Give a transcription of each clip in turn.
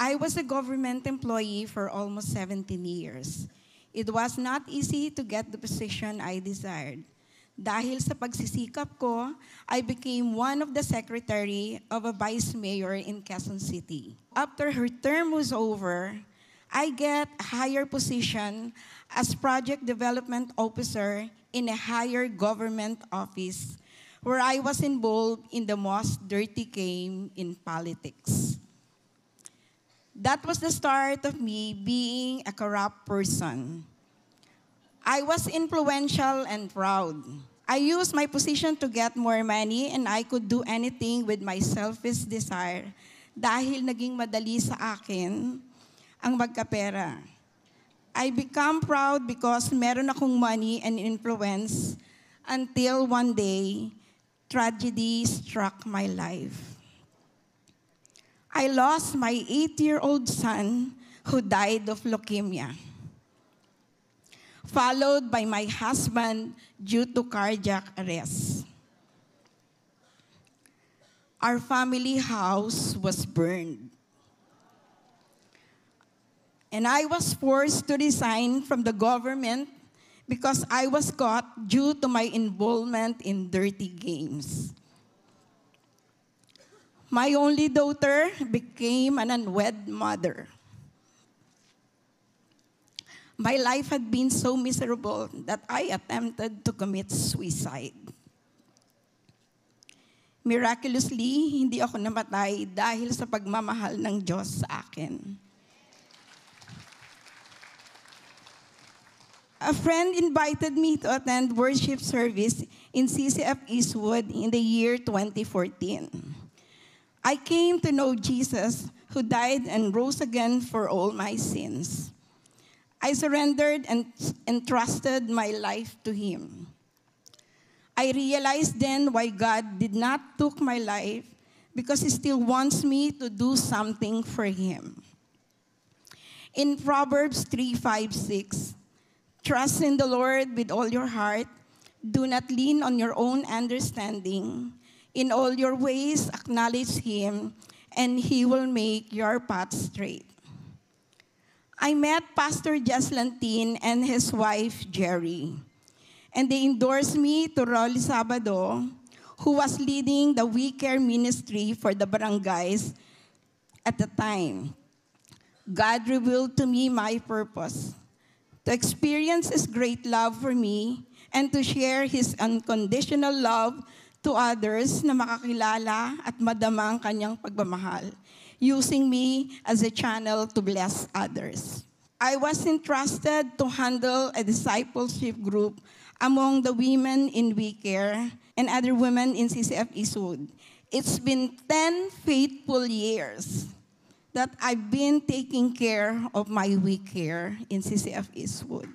I was a government employee for almost 17 years. It was not easy to get the position I desired. Dahil sa pagsisikap ko, I became one of the secretary of a vice mayor in Quezon City. After her term was over, I get a higher position as project development officer in a higher government office where I was involved in the most dirty game in politics. That was the start of me being a corrupt person. I was influential and proud. I used my position to get more money and I could do anything with my selfish desire dahil naging madali sa akin ang magkapera. I become proud because meron akong money and influence until one day, tragedy struck my life. I lost my 8-year-old son who died of leukemia, followed by my husband due to cardiac arrest. Our family house was burned. And I was forced to resign from the government because I was caught due to my involvement in dirty games. My only daughter became an unwed mother. My life had been so miserable that I attempted to commit suicide. Miraculously, hindi ako namatay dahil sa pagmamahal ng Diyos sa akin. A friend invited me to attend worship service in CCF Eastwood in the year 2014. I came to know Jesus, who died and rose again for all my sins. I surrendered and entrusted my life to Him. I realized then why God did not took my life, because He still wants me to do something for Him. In Proverbs 3:5-6, trust in the Lord with all your heart. Do not lean on your own understanding. In all your ways, acknowledge Him, and He will make your path straight. I met Pastor Jess Lantin and his wife, Jerry, and they endorsed me to Rolly Sabado, who was leading the We Care ministry for the barangays at the time. God revealed to me my purpose: to experience His great love for me and to share His unconditional love to others na makakilala at madama ang Kanyang pagmamahal, using me as a channel to bless others. I was entrusted to handle a discipleship group among the women in We Care and other women in CCF Eastwood. It's been 10 faithful years that I've been taking care of my We Care in CCF Eastwood.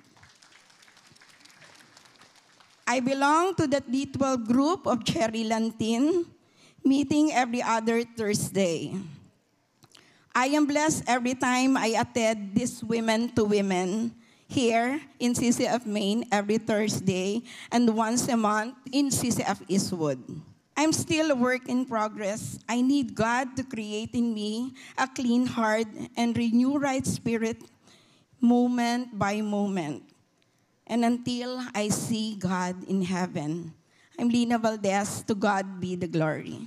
I belong to the D12 group of Cherry Lantin, meeting every other Thursday. I am blessed every time I attend this Women to Women here in CCF Maine every Thursday and once a month in CCF Eastwood. I'm still a work in progress. I need God to create in me a clean heart and renew right spirit moment by moment. And until I see God in heaven. I'm Lina Valdez. To God be the glory.